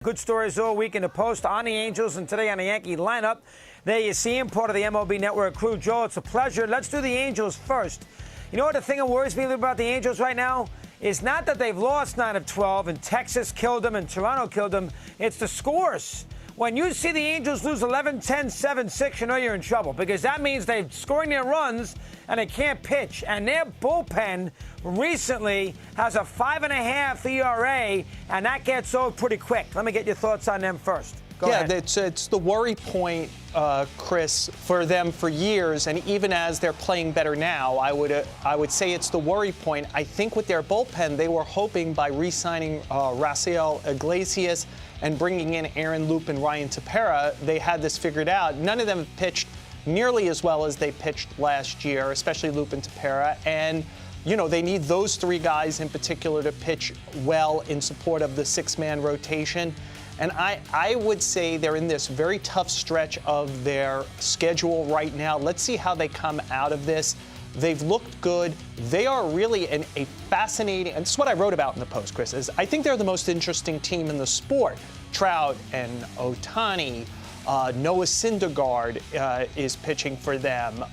Good stories all week in the Post on the Angels and today on the Yankee lineup. There you see him, part of the MLB Network crew. Joe, it's a pleasure. Let's do the Angels first. You know what the thing that worries me about the Angels right now is not that they've lost 9 of 12 and Texas killed them and Toronto killed them. It's the scores. When you see the Angels lose 11, 10, 7, 6, you know you're in trouble because that means they're scoring their runs and they can't pitch. And their bullpen recently has a 5.5 ERA, and that gets old pretty quick. Let me get your thoughts on them first. Go ahead. It's the worry point, Chris, for them for years, and even as they're playing better now, I would say it's the worry point. I think with their bullpen, they were hoping by re-signing Raciel Iglesias and bringing in Aaron Loop and Ryan Tepera, they had this figured out. None of them have pitched nearly as well as they pitched last year, especially Loop and Tepera. And, you know, they need those three guys in particular to pitch well in support of the six-man rotation. And I would say they're in this very tough stretch of their schedule right now. Let's see how they come out of this. They've looked good. They are really a fascinating, and this is what I wrote about in the Post, Chris, is I think they're the most interesting team in the sport. Trout and Ohtani, Noah Syndergaard is pitching for them.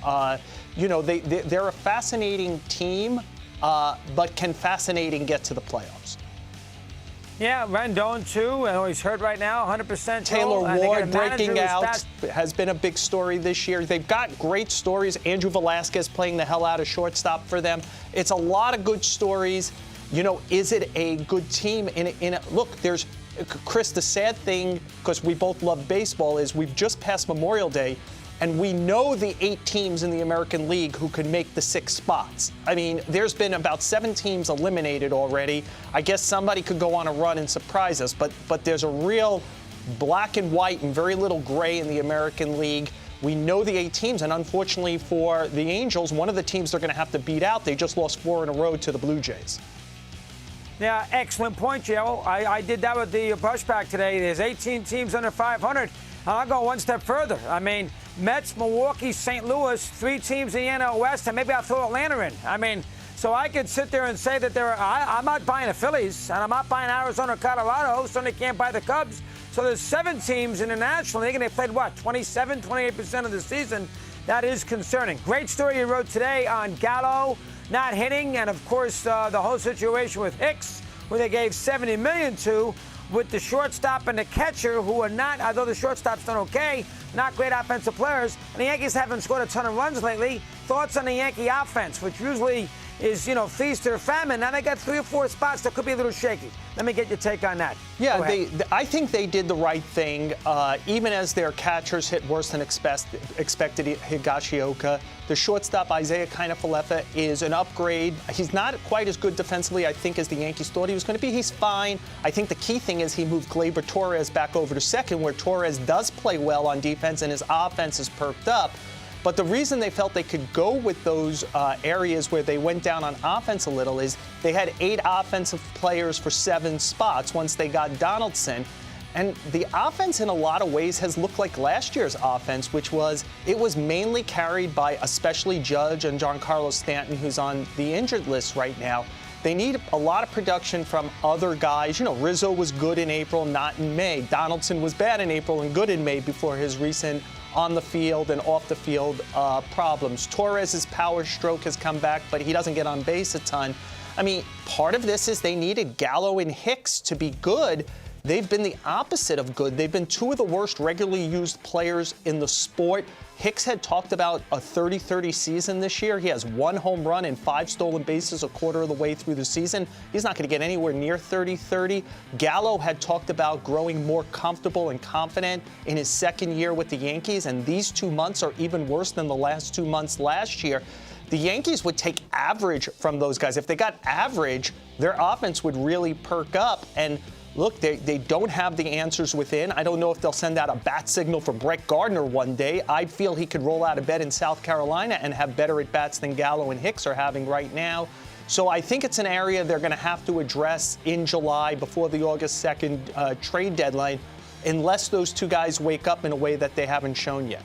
You know, they're a fascinating team, but can fascinating get to the playoffs? Yeah, Rendon, too. He's hurt right now, 100%. Taylor Ward breaking out has been a big story this year. They've got great stories. Andrew Velasquez playing the hell out of shortstop for them. It's a lot of good stories. You know, is it a good team? Look, there's, Chris, the sad thing, because we both love baseball, is we've just passed Memorial Day, and we know the 8 teams in the American League who can make the 6 spots. I mean, there's been about 7 teams eliminated already. I guess somebody could go on a run and surprise us, but there's a real black and white and very little gray in the American League. We know the 8 teams, and unfortunately for the Angels, one of the teams they're going to have to beat out. They just lost 4 in a row to the Blue Jays. Yeah, excellent point, Joe. I did that with the pushback today. There's 18 teams under 500. I'll go one step further. I mean, Mets, Milwaukee, St. Louis, 3 teams in the NL West, and maybe I'll throw Atlanta in. I mean, so I could sit there and say that I'm not buying the Phillies, and I'm not buying Arizona, Colorado, so they can't buy the Cubs. So there's 7 teams in the National League, and they played, what, 27, 28% of the season? That is concerning. Great story you wrote today on Gallo not hitting, and, of course, the whole situation with Hicks, who they gave $70 million to, with the shortstop and the catcher, who are not, although the shortstop's done okay, not great offensive players. And the Yankees haven't scored a ton of runs lately. Thoughts on the Yankee offense, which usually is, you know, feast or famine. Now they got 3 or 4 spots that could be a little shaky. Let me get your take on that. Yeah, I think they did the right thing, even as their catchers hit worse than expected Higashioka. The shortstop, Isaiah Kiner-Falefa, is an upgrade. He's not quite as good defensively, I think, as the Yankees thought he was going to be. He's fine. I think the key thing is he moved Gleyber Torres back over to second, where Torres does play well on defense and his offense is perked up. But the reason they felt they could go with those areas where they went down on offense a little is they had 8 offensive players for 7 spots once they got Donaldson. And the offense in a lot of ways has looked like last year's offense, which was, it was mainly carried by especially Judge and Giancarlo Stanton, who's on the injured list right now. They need a lot of production from other guys. You know, Rizzo was good in April, not in May. Donaldson was bad in April and good in May before his recent on the field and off the field problems. Torres' power stroke has come back, but he doesn't get on base a ton. I mean, part of this is they needed Gallo and Hicks to be good. They've been the opposite of good. They've been 2 of the worst regularly used players in the sport. Hicks had talked about a 30-30 season this year. He has 1 home run and 5 stolen bases a quarter of the way through the season. He's not going to get anywhere near 30-30. Gallo had talked about growing more comfortable and confident in his second year with the Yankees, and these 2 months are even worse than the last 2 months last year. The Yankees would take average from those guys. If they got average, their offense would really perk up. And look, they don't have the answers within. I don't know if they'll send out a bat signal for Brett Gardner one day. I feel he could roll out of bed in South Carolina and have better at-bats than Gallo and Hicks are having right now. So I think it's an area they're going to have to address in July before the August 2nd trade deadline, unless those 2 guys wake up in a way that they haven't shown yet.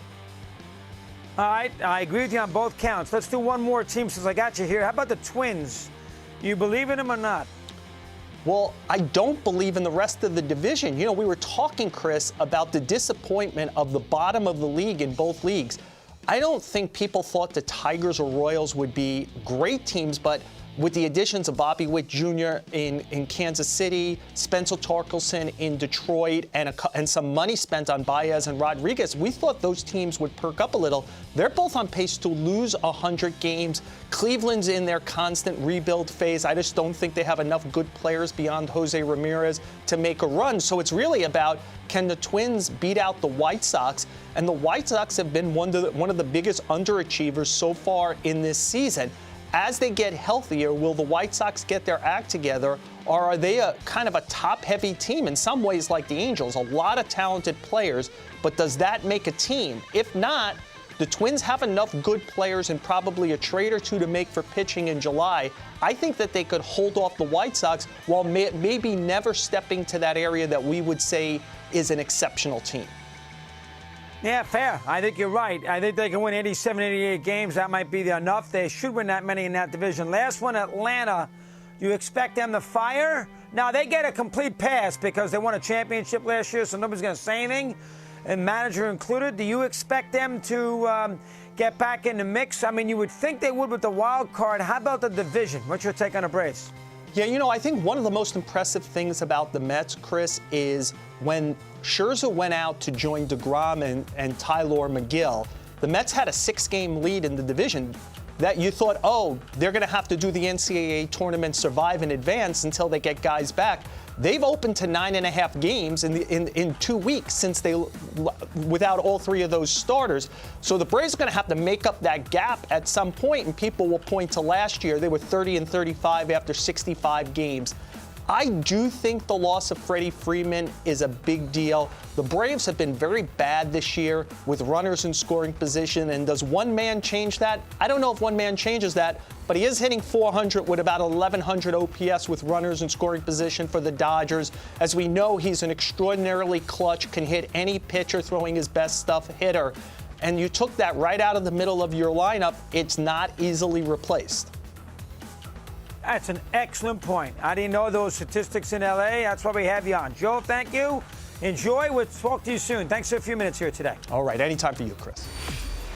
All right, I agree with you on both counts. Let's do one more team since I got you here. How about the Twins? You believe in them or not? Well, I don't believe in the rest of the division. You know, we were talking, Chris, about the disappointment of the bottom of the league in both leagues. I don't think people thought the Tigers or Royals would be great teams, but with the additions of Bobby Witt Jr. in Kansas City, Spencer Torkelson in Detroit, and some money spent on Baez and Rodriguez, we thought those teams would perk up a little. They're both on pace to lose 100 games. Cleveland's in their constant rebuild phase. I just don't think they have enough good players beyond Jose Ramirez to make a run. So it's really about, can the Twins beat out the White Sox? And the White Sox have been one of the biggest underachievers so far in this season. As they get healthier, will the White Sox get their act together, or are they a kind of a top-heavy team in some ways like the Angels? A lot of talented players, but does that make a team? If not, the Twins have enough good players and probably a trade or two to make for pitching in July. I think that they could hold off the White Sox while maybe never stepping to that area that we would say is an exceptional team. Yeah, fair. I think you're right. I think they can win 87, 88 games. That might be enough. They should win that many in that division. Last one, Atlanta. Do you expect them to fire? Now, they get a complete pass because they won a championship last year, so nobody's going to say anything, and manager included. Do you expect them to get back in the mix? I mean, you would think they would with the wild card. How about the division? What's your take on the Braves? Yeah, you know, I think one of the most impressive things about the Mets, Chris, is when Scherzer went out to join DeGrom and Tylor Megill, the Mets had a 6-game lead in the division that you thought, oh, they're going to have to do the NCAA tournament, survive in advance until they get guys back. They've opened to 9.5 games in 2 weeks since without all three of those starters. So the Braves are going to have to make up that gap at some point, and people will point to last year. They were 30-35 after 65 games. I do think the loss of Freddie Freeman is a big deal. The Braves have been very bad this year with runners in scoring position, and does one man change that? I don't know if one man changes that, but he is hitting .400 with about 1,100 OPS with runners in scoring position for the Dodgers. As we know, he's an extraordinarily clutch, can hit any pitcher throwing his best stuff hitter. And you took that right out of the middle of your lineup. It's not easily replaced. That's an excellent point. I didn't know those statistics in L.A. That's why we have you on. Joe, thank you. Enjoy. We'll talk to you soon. Thanks for a few minutes here today. All right. Anytime for you, Chris.